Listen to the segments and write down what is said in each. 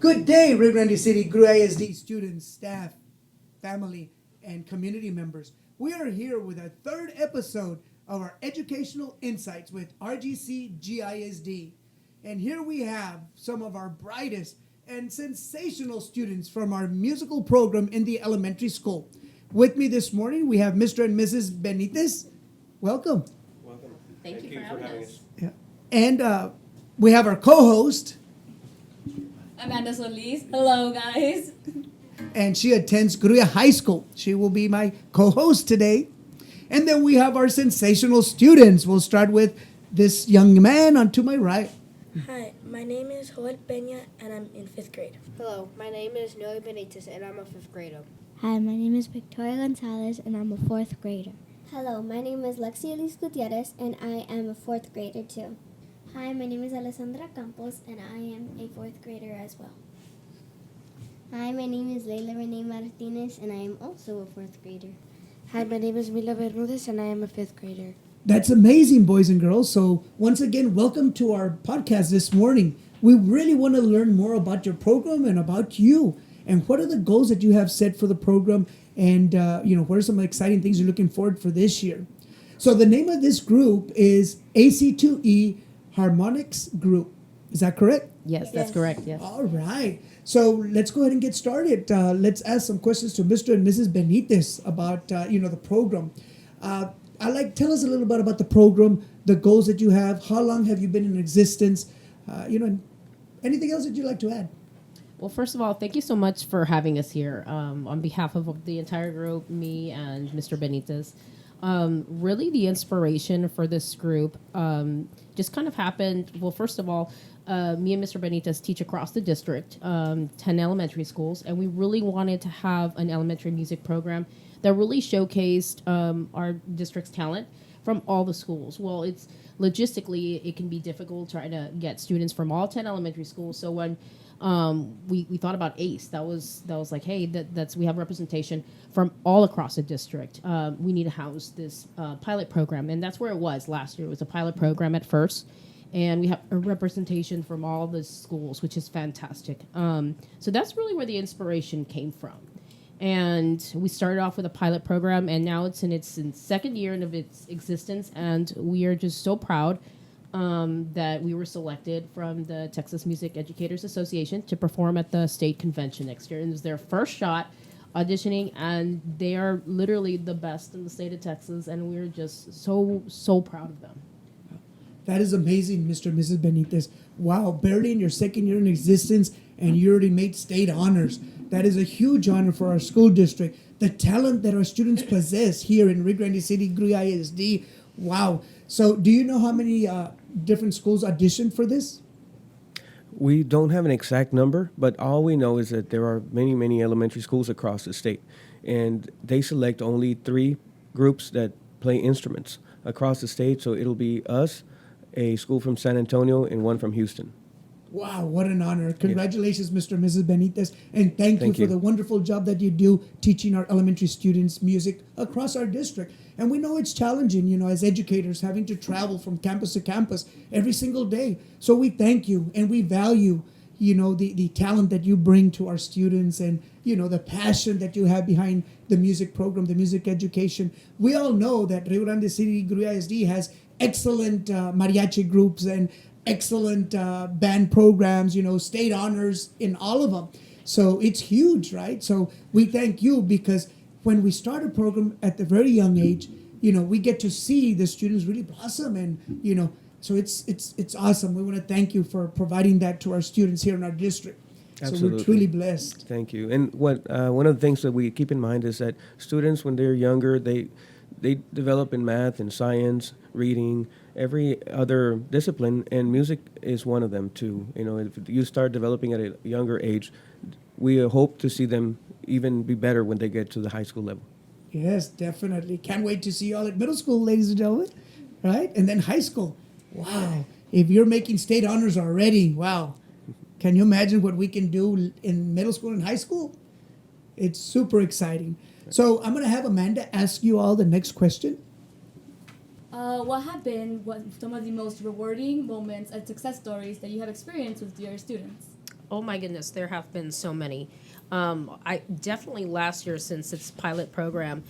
Good day, Rio Grande City GRU-ISD students, staff, family, and community members. We are here with our third episode of our Educational Insights with RGCGISD. And here we have some of our brightest and sensational students from our musical program in the elementary school. With me this morning, we have Mr. and Mrs. Benitez. Welcome. Welcome. Thank you for having us. Yeah. And we have our co-host, Amanda Solis. Hello, guys. and she attends Gruya High School. She will be my co-host today. And then we have our sensational students. We'll start with this young man on to my right. Hi, my name is Joel Peña and I'm in 5th grade. Hello, my name is Noe Benitez and I'm a 5th grader. Hi, my name is Victoria Gonzalez and I'm a 4th grader. Hello, my name is Lexi Elise Gutierrez and I am a 4th grader too. Hi, my name is Alessandra Campos and I am a 4th grader as well. Hi, my name is Leila Renee Martinez and I am also a 4th grader. Hi, my name is Mila Bermudez and I am a 5th grader. That's amazing, boys and girls. So once again, welcome to our podcast this morning. We really want to learn more about your program and about you. And what are the goals that you have set for the program? And, what are some exciting things you're looking forward for this year? So the name of this group is Ac2E Harmonix Group. Is that correct? Yes, that's correct. Yes. All right. So let's go ahead and get started. Let's ask some questions to Mr. and Mrs. Benitez about, the program. Tell us a little bit about the program, the goals that you have, how long have you been in existence, and anything else that you'd like to add? Well, first of all, thank you so much for having us here. On behalf of the entire group, me and Mr. Benitez, really the inspiration for this group just kind of happened. Well, first of all, me and Mr. Benitez teach across the district, 10 elementary schools, and we really wanted to have an elementary music program that really showcased our district's talent from all the schools. Well, it's logistically, it can be difficult trying to get students from all 10 elementary schools. So when we thought about ACE, that was like, hey, that's we have representation from all across the district. We need to house this pilot program, and that's where it was last year. It was a pilot program at first, and we have a representation from all the schools, which is fantastic. So that's really where the inspiration came from. And we started off with a pilot program, and now it's in its second year of its existence, and we are just so proud that we were selected from the Texas Music Educators Association to perform at the state convention next year. And it was their first shot auditioning, and they are literally the best in the state of Texas, and we're just so proud of them. That is amazing, Mr. and Mrs. Benitez. Wow, barely in your second year in existence, and you already made state honors. That is a huge honor for our school district. The talent that our students possess here in Rio Grande City GRU-ISD. Wow. So do you know how many different schools auditioned for this? We don't have an exact number, but all we know is that there are many, many elementary schools across the state, and they select only 3 groups that play instruments across the state. So it'll be us, a school from San Antonio, and one from Houston. Wow, what an honor. Congratulations, Mr. and Mrs. Benitez. And thank you Thank for you. the wonderful job that you do teaching our elementary students music across our district. And we know it's challenging, as educators, having to travel from campus to campus every single day. So we thank you and we value, the talent that you bring to our students and, the passion that you have behind the music program, the music education. We all know that Rio Grande City GRU-ISD has excellent mariachi groups and excellent band programs, state honors in all of them. So it's huge, right? So we thank you because when we start a program at the very young age, we get to see the students really blossom and, so it's awesome. We want to thank you for providing that to our students here in our district. Absolutely. So we're truly blessed. Thank you. And what one of the things that we keep in mind is that students, when they're younger, they develop in math and science, reading, every other discipline, and music is one of them too. If you start developing at a younger age, we hope to see them even be better when they get to the high school level. Yes, definitely. Can't wait to see you all at middle school, ladies and gentlemen. Right? And then high school. Wow. If you're making state honors already, wow. Can you imagine what we can do in middle school and high school? It's super exciting. So I'm going to have Amanda ask you all the next question. What have been some of the most rewarding moments and success stories that you have experienced with your students? Oh my goodness, there have been so many. I definitely last year, since it's pilot program,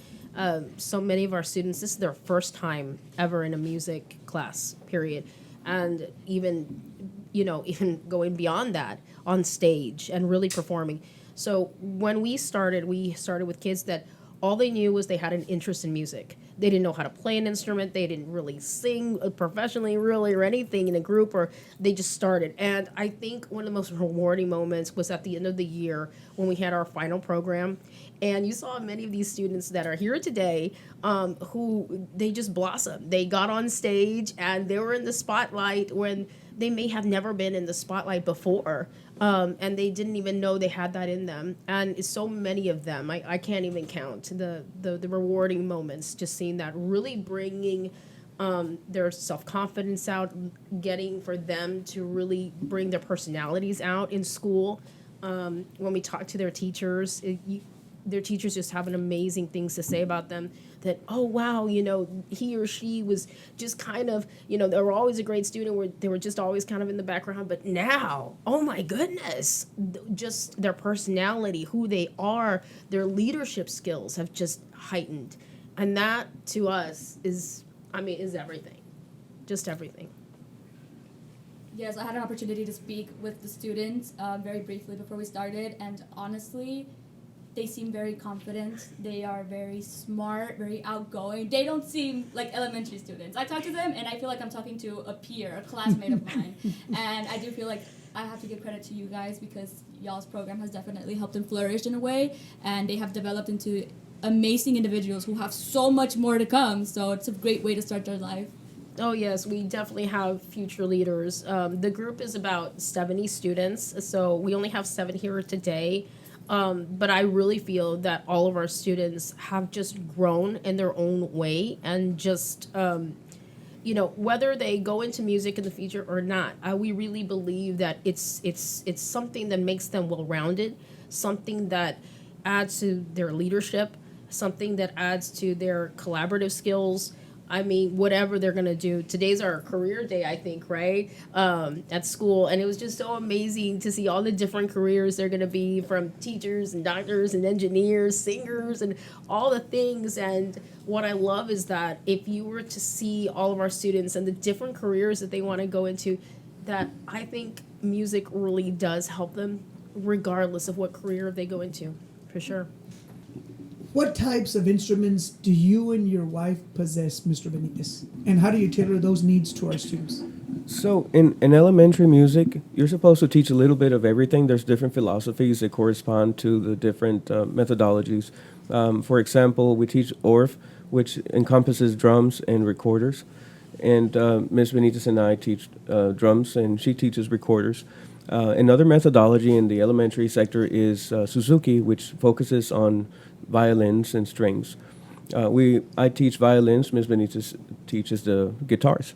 so many of our students, this is their first time ever in a music class, period. And even, even going beyond that on stage and really performing. So when we started with kids that all they knew was they had an interest in music. They didn't know how to play an instrument. They didn't really sing professionally, really, or anything in a group, or they just started. And I think one of the most rewarding moments was at the end of the year when we had our final program. And you saw many of these students that are here today who they just blossomed. They got on stage and they were in the spotlight when they may have never been in the spotlight before. And they didn't even know they had that in them. And so many of them, I can't even count the rewarding moments, just seeing that really bringing their self-confidence out, getting for them to really bring their personalities out in school. When we talk to their teachers, their teachers just have an amazing things to say about them, that, oh, wow, he or she was just kind of, they were always a great student, where they were just always kind of in the background. But now, oh, my goodness, just their personality, who they are, their leadership skills have just heightened. And that, to us, is everything, just everything. Yes, I had an opportunity to speak with the students very briefly before we started, and honestly, they seem very confident. They are very smart, very outgoing. They don't seem like elementary students. I talk to them, and I feel like I'm talking to a peer, a classmate of mine. And I do feel like I have to give credit to you guys, because y'all's program has definitely helped them flourish in a way, and they have developed into amazing individuals who have so much more to come. So it's a great way to start their life. Oh, yes, we definitely have future leaders. The group is about 70 students, so we only have 7 here today. But I really feel that all of our students have just grown in their own way, and just, whether they go into music in the future or not, we really believe that it's something that makes them well-rounded, something that adds to their leadership, something that adds to their collaborative skills. Whatever they're going to do. Today's our career day, I think, right? At school. And it was just so amazing to see all the different careers they're going to be, from teachers and doctors and engineers, singers, and all the things. And what I love is that if you were to see all of our students and the different careers that they want to go into, that I think music really does help them, regardless of what career they go into, for sure. What types of instruments do you and your wife possess, Mr. Benitez? And how do you tailor those needs to our students? So in elementary music, you're supposed to teach a little bit of everything. There's different philosophies that correspond to the different methodologies. For example, we teach ORF, which encompasses drums and recorders. And Ms. Benitez and I teach drums, and she teaches recorders. Another methodology in the elementary sector is Suzuki, which focuses on violins and strings. I teach violins. Ms. Benitez teaches the guitars.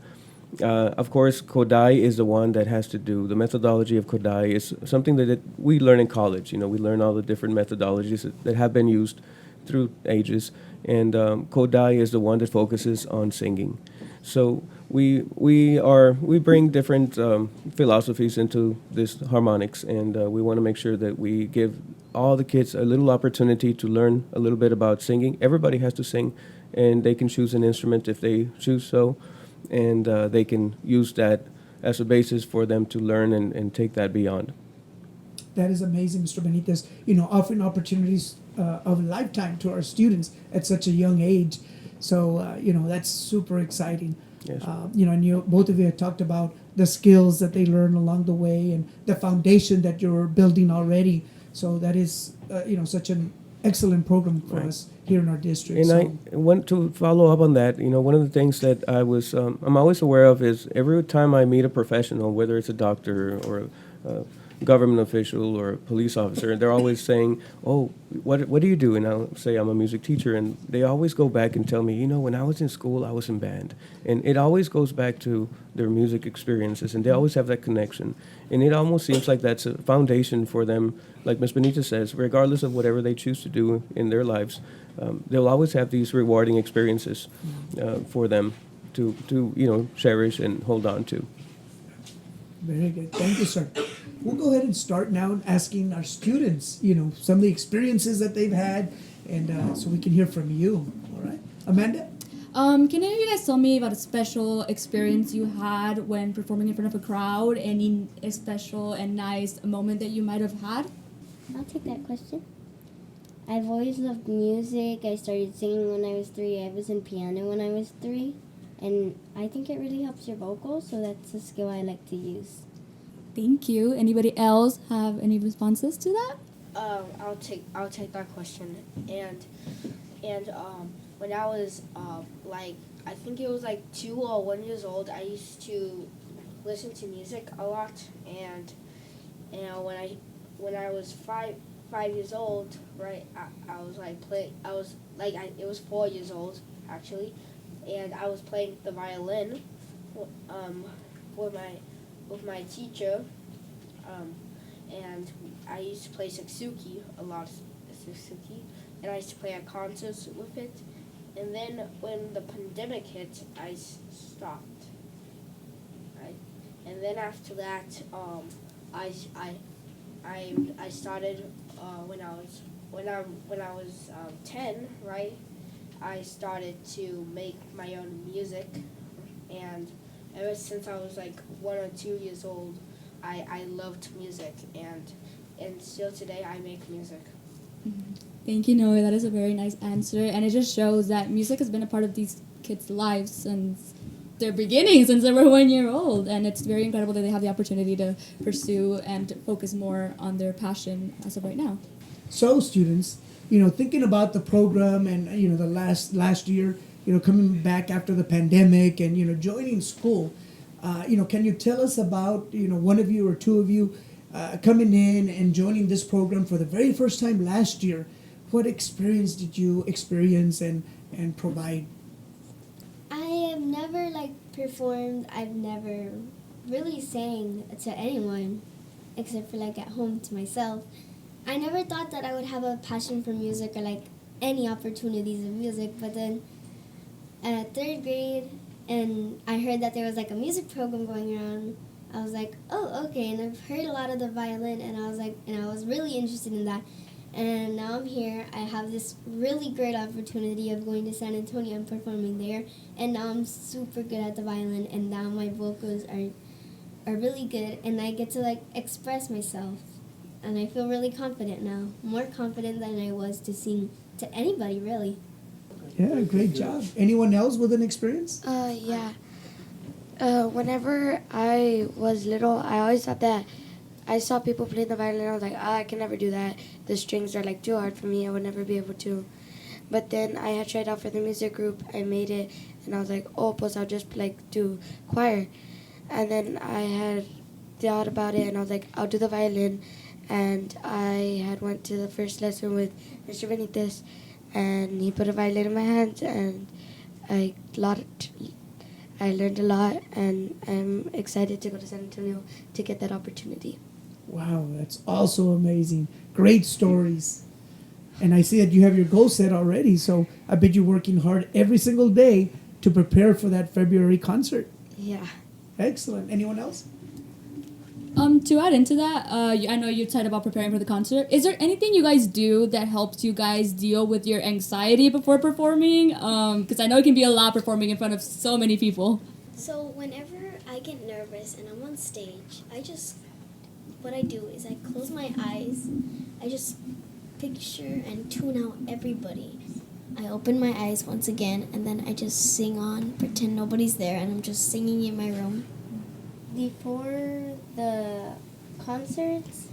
Of course, Kodai is the one that has to do. The methodology of Kodai is something that we learn in college. We learn all the different methodologies that have been used through ages. And Kodai is the one that focuses on singing. So we bring different philosophies into this Harmonix, and we want to make sure that we give all the kids a little opportunity to learn a little bit about singing. Everybody has to sing, and they can choose an instrument if they choose so, and they can use that as a basis for them to learn and take that beyond. That is amazing, Mr. Benitez. Offering opportunities of a lifetime to our students at such a young age. So, that's super exciting. Yes. And both of you have talked about the skills that they learn along the way and the foundation that you're building already. So that is, such an excellent program for us here in our district. And I want to follow up on that. One of the things that I'm always aware of is every time I meet a professional, whether it's a doctor or a government official or a police officer, they're always saying, oh, what do you do? And I'll say I'm a music teacher, and they always go back and tell me, when I was in school, I was in band. And it always goes back to their music experiences, and they always have that connection. And it almost seems like that's a foundation for them, like Ms. Benitez says, regardless of whatever they choose to do in their lives, they'll always have these rewarding experiences for them to cherish and hold on to. Very good. Thank you, sir. We'll go ahead and start now asking our students, some of the experiences that they've had, and so we can hear from you. All right. Amanda? Can any of you guys tell me about a special experience you had when performing in front of a crowd? Any special and nice moment that you might have had? I'll take that question. I've always loved music. I started singing when I was 3. I was in piano when I was 3. And I think it really helps your vocals, so that's a skill I like to use. Thank you. Anybody else have any responses to that? I'll take that question. And when I was I think it was 2 or 1 years old, I used to listen to music a lot. And when I was 5 years old, right, it was 4 years old actually, and I was playing the violin with my teacher, and I used to play Ac2E a lot, and I used to play at concerts with it. And then when the pandemic hit, I stopped. Right, and then after that, I started when I was 10, right? I started to make my own music, and ever since I was 1 or 2 years old, I loved music, and still today I make music. Thank you, Noe. That is a very nice answer, and it just shows that music has been a part of these kids' lives since their beginning, since they were 1 year old, and it's very incredible that they have the opportunity to pursue and focus more on their passion as of right now. So, students, thinking about the program and, the last year, coming back after the pandemic and, joining school, can you tell us about, one of you or two of you coming in and joining this program for the very first time last year? What experience did you experience and provide? I have never performed. I've never really sang to anyone except for at home to myself. I never thought that I would have a passion for music or any opportunities in music, but then at 3rd grade and I heard that there was a music program going around, I was like, oh, okay, and I've heard a lot of the violin, and I was really interested in that. And now I'm here. I have this really great opportunity of going to San Antonio and performing there. And now I'm super good at the violin, and now my vocals are really good, and I get to express myself. And I feel really confident now, more confident than I was to sing to anybody, really. Yeah, great job. Anyone else with an experience? Yeah. Whenever I was little, I always thought that I saw people playing the violin. I was like, I can never do that. The strings are too hard for me. I would never be able to. But then I had tried out for the music group. I made it, and I was like, oh, pues I'll just do choir. And then I had thought about it, and I was like, I'll do the violin. And I had went to the first lesson with Mr. Benitez, and he put a violin in my hands, and I learned a lot, and I'm excited to go to San Antonio to get that opportunity. Wow, that's also amazing. Great stories. And I see that you have your goal set already, so I bet you're working hard every single day to prepare for that February concert. Yeah. Excellent. Anyone else? To add into that, I know you said about preparing for the concert. Is there anything you guys do that helps you guys deal with your anxiety before performing? Because I know it can be a lot performing in front of so many people. So whenever I get nervous and I'm on stage, what I do is I close my eyes, I just picture and tune out everybody. I open my eyes once again, and then I just sing on, pretend nobody's there, and I'm just singing in my room. Before the concerts,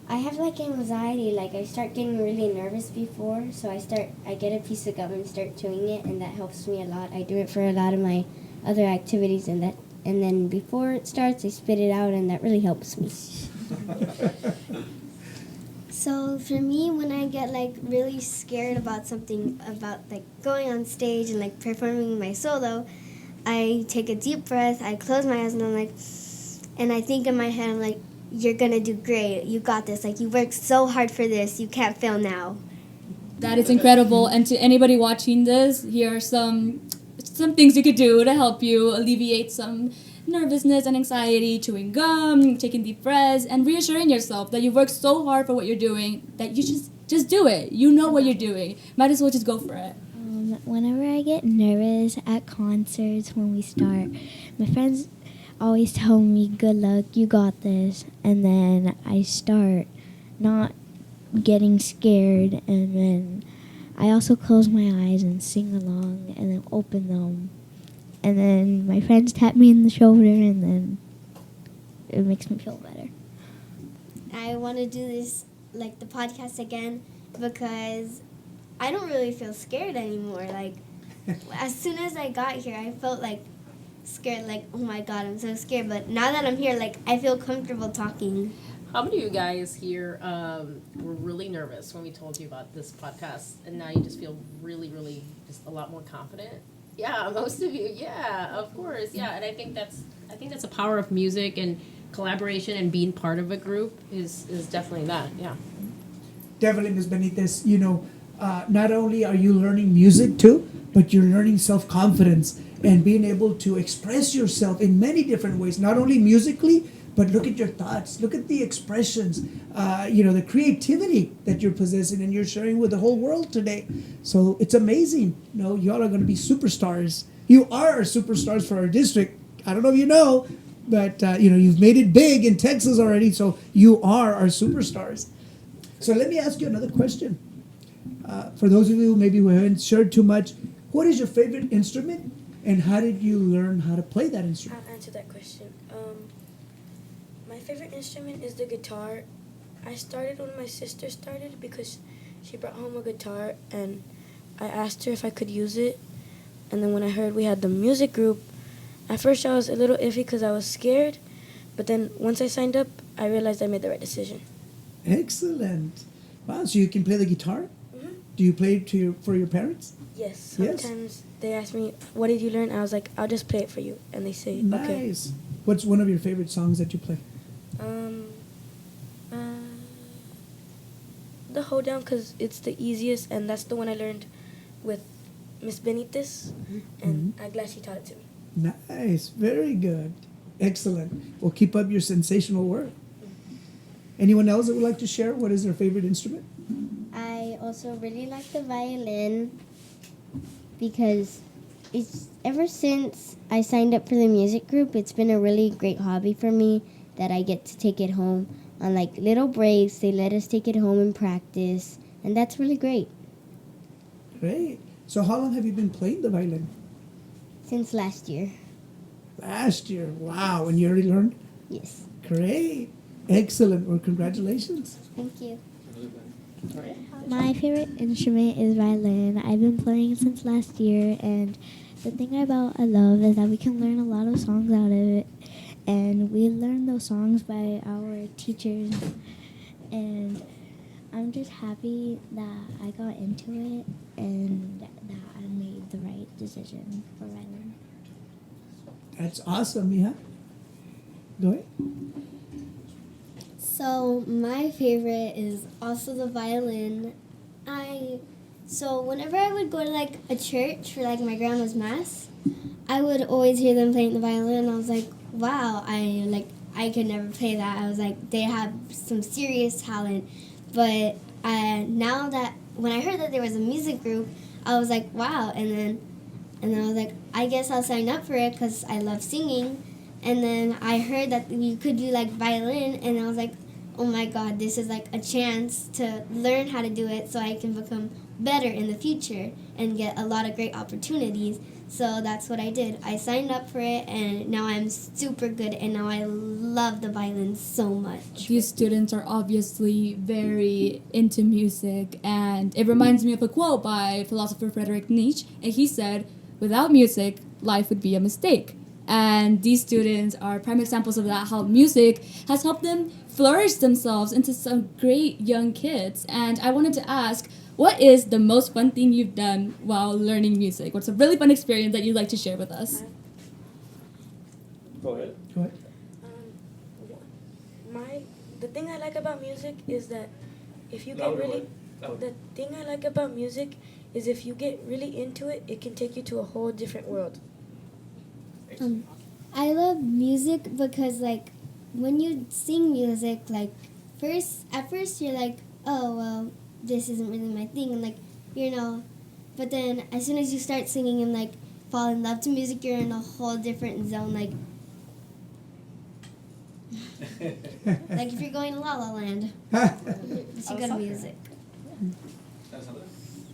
I have anxiety. I start getting really nervous before, so I get a piece of gum and start chewing it, and that helps me a lot. I do it for a lot of my other activities, and then before it starts, I spit it out, and that really helps me. So for me, when I get really scared about something, about going on stage and performing my solo, I take a deep breath, I close my eyes, and I think in my head, I'm like, you're gonna do great, you got this, you worked so hard for this, you can't fail now. That is incredible. And to anybody watching this, here are some things you could do to help you alleviate some nervousness and anxiety, chewing gum, taking deep breaths, and reassuring yourself that you worked so hard for what you're doing that you just do it. You know what you're doing. Might as well just go for it. Whenever I get nervous at concerts when we start, my friends always tell me, good luck, you got this. And then I start not getting scared, and then I also close my eyes and sing along and then open them. And then my friends tap me in the shoulder, and then it makes me feel better. I want to do this, like the podcast again, because I don't really feel scared anymore. Like, as soon as I got here, I felt like scared, like, oh my God, I'm so scared. But now that I'm here, like, I feel comfortable talking. How many of you guys here were really nervous when we told you about this podcast, and now you just feel really, really just a lot more confident? Yeah, most of you. Yeah, of course. Yeah, and I think that's a power of music and collaboration and being part of a group is definitely that. Yeah. Definitely, Ms. Benitez, not only are you learning music too, but you're learning self-confidence and being able to express yourself in many different ways, not only musically, but look at your thoughts, look at the expressions, the creativity that you're possessing and you're sharing with the whole world today. So it's amazing. Y'all are going to be superstars. You are our superstars for our district. I don't know if you know, but you've made it big in Texas already, so you are our superstars. So let me ask you another question. For those of you maybe who haven't shared too much, what is your favorite instrument and how did you learn how to play that instrument? I'll answer that question. My favorite instrument is the guitar. I started when my sister started because she brought home a guitar and I asked her if I could use it. And then when I heard we had the music group, at first I was a little iffy because I was scared. But then once I signed up, I realized I made the right decision. Excellent. Wow, so you can play the guitar? Mm-hmm. Do you play it for your parents? Yes. Sometimes they ask me, what did you learn? I was like, I'll just play it for you. And they say, okay. Nice. What's one of your favorite songs that you play? The Hold Down, because it's the easiest, and that's the one I learned with Miss Benitez, and I'm glad she taught it to me. Nice. Very good. Excellent. Well, keep up your sensational work. Anyone else that would like to share what is their favorite instrument? I also really like the violin because it's ever since I signed up for the music group, it's been a really great hobby for me that I get to take it home on like little breaks. They let us take it home and practice, and that's really great. Great. So how long have you been playing the violin? Since last year. Last year. Wow. And you already learned? Yes. Great. Excellent. Well, congratulations. Thank you. My favorite instrument is violin. I've been playing since last year, and the thing about I love is that we can learn a lot of songs out of it. And we learn those songs by our teachers, and I'm just happy that I got into it and that I made the right decision for violin. That's awesome, Mija. Go ahead. So my favorite is also the violin. So whenever I would go to like a church for like my grandma's mass, I would always hear them playing the violin. I was like, wow, I could never play that. I was like, they have some serious talent. But now that when I heard that there was a music group, I was like, wow. And then I was like, I guess I'll sign up for it because I love singing. And then I heard that you could do like violin, and I was like, oh my God, this is like a chance to learn how to do it so I can become better in the future and get a lot of great opportunities. So that's what I did. I signed up for it, and now I'm super good, and now I love the violin so much. These students are obviously very into music, and it reminds me of a quote by philosopher Friedrich Nietzsche, and he said, without music, life would be a mistake. And these students are prime examples of that, how music has helped them flourish themselves into some great young kids. And I wanted to ask, what is the most fun thing you've done while learning music? What's a really fun experience that you'd like to share with us? Go ahead. Go ahead. The thing I like about music is that if you get really, the thing I like about music is if you get really into it, it can take you to a whole different world. I love music because like when you sing music, like at first you're like, oh well, this isn't really my thing, and like but then as soon as you start singing and like fall in love to music, you're in a whole different zone. Like like if you're going to La La Land, you go to music.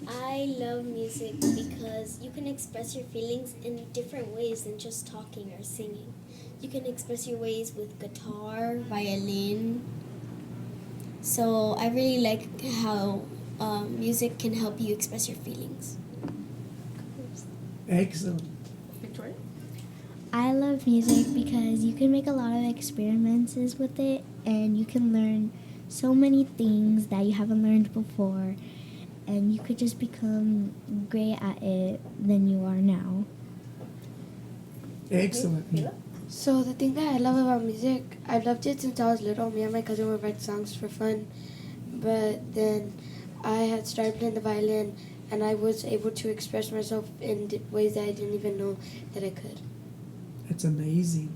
I love music because you can express your feelings in different ways than just talking or singing. You can express your ways with guitar, violin. So I really like how music can help you express your feelings. Excellent. Victoria? I love music because you can make a lot of experiments with it, and you can learn so many things that you haven't learned before, and you could just become great at it than you are now. Excellent. So the thing that I love about music, I loved it since I was little. Me and my cousin would write songs for fun. But then I had started playing the violin, and I was able to express myself in ways that I didn't even know that I could. That's amazing.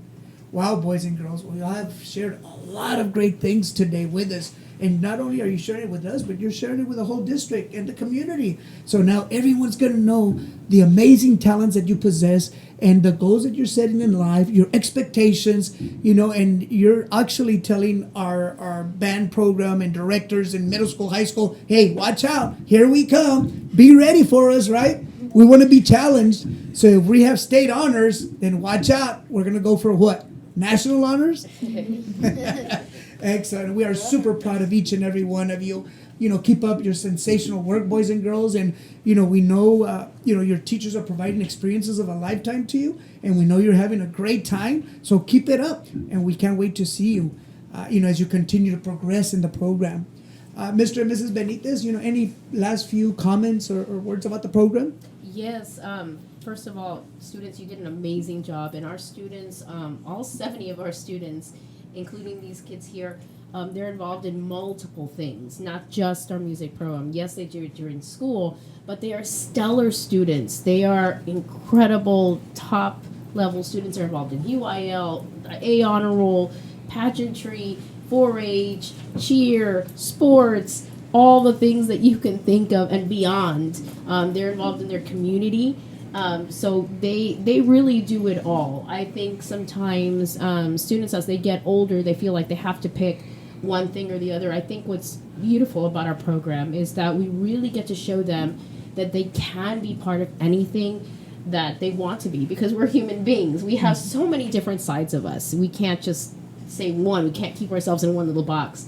Wow, boys and girls, we all have shared a lot of great things today with us. And not only are you sharing it with us, but you're sharing it with the whole district and the community. So now everyone's going to know the amazing talents that you possess and the goals that you're setting in life, your expectations, and you're actually telling our band program and directors in middle school, high school, hey, watch out, here we come. Be ready for us, right? We want to be challenged. So if we have state honors, then watch out. We're going to go for what? National honors? Excellent. We are super proud of each and every one of you. Keep up your sensational work, boys and girls. And, we know, your teachers are providing experiences of a lifetime to you. And we know you're having a great time. So keep it up. And we can't wait to see you, as you continue to progress in the program. Mr. and Mrs. Benitez, any last few comments or words about the program? Yes. First of all, students, you did an amazing job. And our students, all 70 of our students, including these kids here, they're involved in multiple things, not just our music program. Yes, they do it during school, but they are stellar students. They are incredible, top-level students. They're involved in UIL, A honor roll, pageantry, 4-H, cheer, sports, all the things that you can think of and beyond. They're involved in their community. So they really do it all. I think sometimes students, as they get older, they feel like they have to pick one thing or the other. I think what's beautiful about our program is that we really get to show them that they can be part of anything that they want to be, because we're human beings. We have so many different sides of us. We can't just say one. We can't keep ourselves in one little box.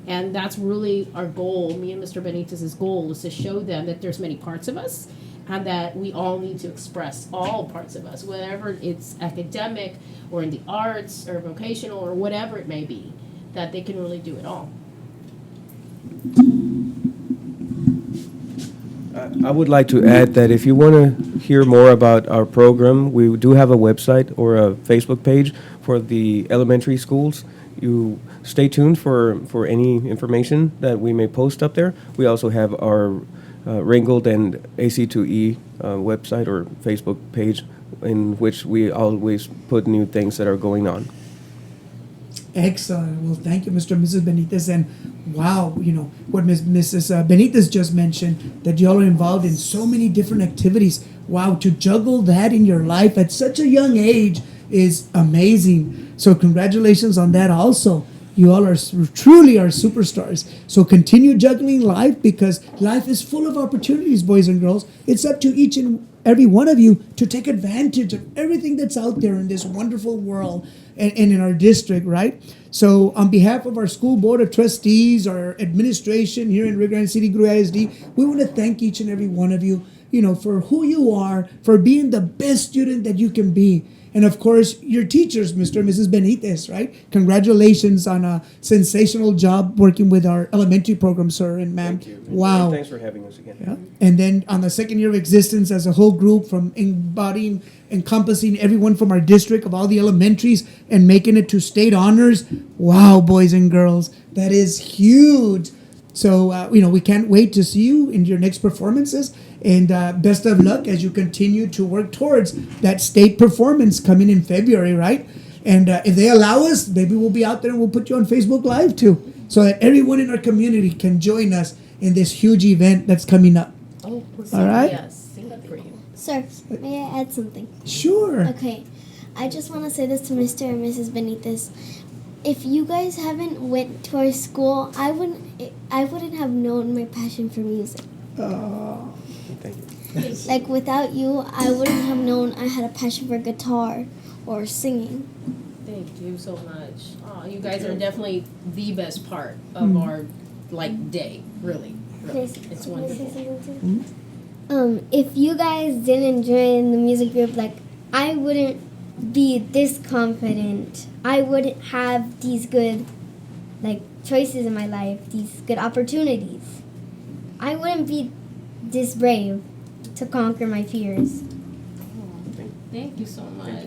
And that's really our goal. Me and Mr. Benitez's goal is to show them that there's many parts of us, and that we all need to express all parts of us, whether it's academic or in the arts or vocational or whatever it may be, that they can really do it all. I would like to add that if you want to hear more about our program, we do have a website or a Facebook page for the elementary schools. You stay tuned for any information that we may post up there. We also have our Ringgold and Ac2E website or Facebook page, in which we always put new things that are going on. Excellent. Well, thank you, Mr. and Mrs. Benitez. And wow, what Mrs. Benitez just mentioned, that y'all are involved in so many different activities. Wow, to juggle that in your life at such a young age is amazing. So congratulations on that also. You all are truly our superstars. So continue juggling life, because life is full of opportunities, boys and girls. It's up to each and every one of you to take advantage of everything that's out there in this wonderful world and in our district, right? So on behalf of our school board of trustees, our administration here in Rio Grande City GCGISD, we want to thank each and every one of you, for who you are, for being the best student that you can be. And of course, your teachers, Mr. and Mrs. Benitez, right? Congratulations on a sensational job working with our elementary program, sir and ma'am. Thank you. Wow. Thanks for having us again. Yeah. And then on the second year of existence as a whole group, from encompassing everyone from our district of all the elementaries and making it to state honors. Wow, boys and girls, that is huge. So, we can't wait to see you in your next performances. And best of luck as you continue to work towards that state performance coming in February, right? And if they allow us, maybe we'll be out there and we'll put you on Facebook Live too, so that everyone in our community can join us in this huge event that's coming up. Oh, All right? Yes, sing it for you. Sir, may I add something? Sure. Okay, I just want to say this to Mr. and Mrs. Benitez. If you guys haven't went to our school, I wouldn't have known my passion for music. Thank you. Like without you, I wouldn't have known I had a passion for guitar or singing. Thank you so much. Oh, you guys are definitely the best part of our day, really. It's wonderful. If you guys didn't join the music group, like I wouldn't be this confident. I wouldn't have these good choices in my life, these good opportunities. I wouldn't be this brave to conquer my fears. Thank you so much.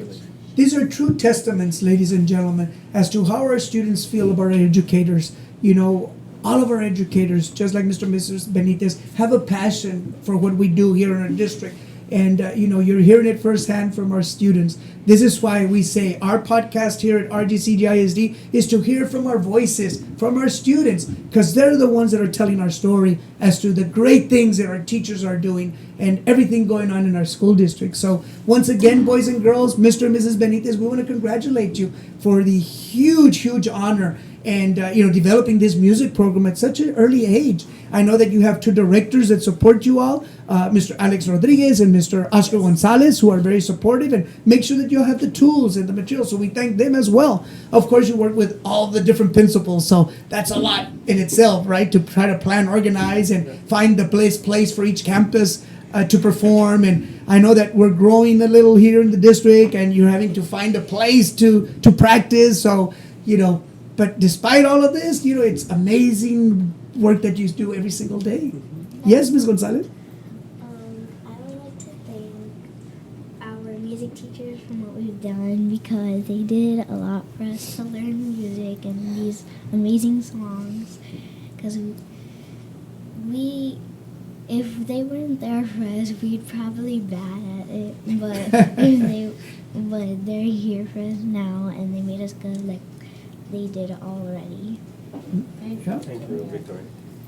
These are true testaments, ladies and gentlemen, as to how our students feel about our educators. You know, all of our educators, just like Mr. and Mrs. Benitez, have a passion for what we do here in our district. And, you're hearing it firsthand from our students. This is why we say our podcast here at RGCGISD is to hear from our voices, from our students, because they're the ones that are telling our story as to the great things that our teachers are doing and everything going on in our school district. So once again, boys and girls, Mr. and Mrs. Benitez, we want to congratulate you for the huge, huge honor and developing this music program at such an early age. I know that you have two directors that support you all, Mr. Alex Rodriguez and Mr. Oscar Gonzalez, who are very supportive and make sure that you have the tools and the materials. So we thank them as well. Of course, you work with all the different principals, so that's a lot in itself, right? To try to plan, organize, and find the place for each campus to perform. And I know that we're growing a little here in the district, and you're having to find a place to practice. So, but despite all of this, it's amazing work that you do every single day. Yes, Ms. Gonzalez? I would like to thank our music teachers for what we've done, because they did a lot for us to learn music and these amazing songs. Because if they weren't there for us, we'd probably be bad at it. But they're here for us now, and they made us good like they did already. Thank you, Victoria.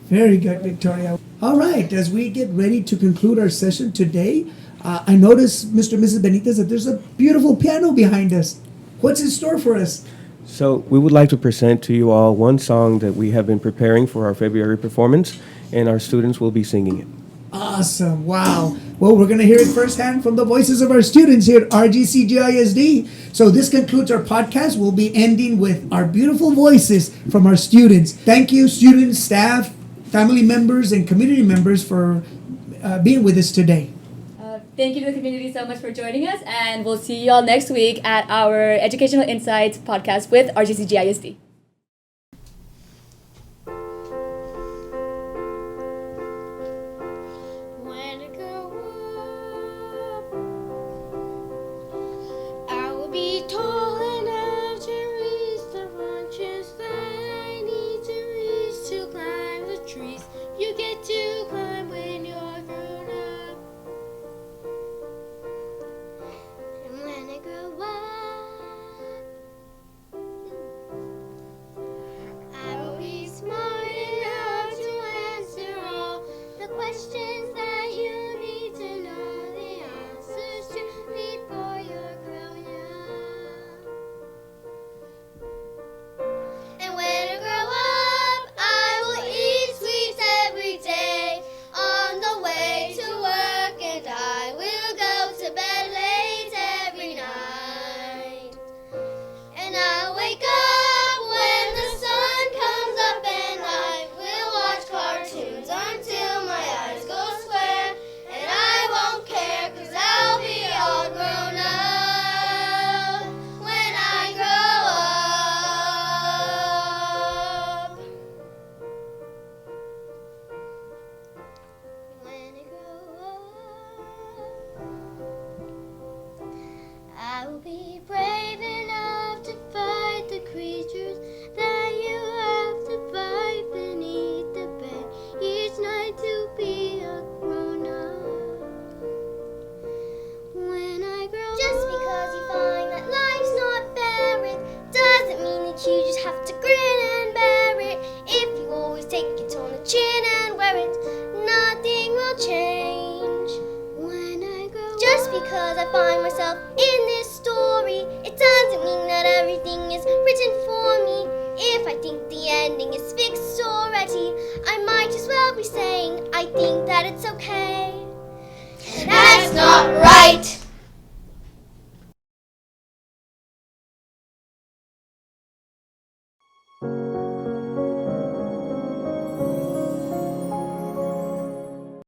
Very good, Victoria. All right, as we get ready to conclude our session today, I noticed, Mr. and Mrs. Benitez, that there's a beautiful piano behind us. What's in store for us? So we would like to present to you all one song that we have been preparing for our February performance, and our students will be singing it. Awesome. Wow. Well, we're going to hear it firsthand from the voices of our students here at RGCGISD. So this concludes our podcast. We'll be ending with our beautiful voices from our students. Thank you, students, staff, family members, and community members for being with us today. Thank you to the community so much for joining us, and we'll see you all next week at our Educational Insights podcast with RGCGISD. change, you just have to grin and bear it. If you always take it on the chin and wear it, nothing will change. When I grow just because I find myself in this story, it doesn't mean that everything is written for me. If I think the ending is fixed already, I might as well be saying I think that it's okay. And that's not right.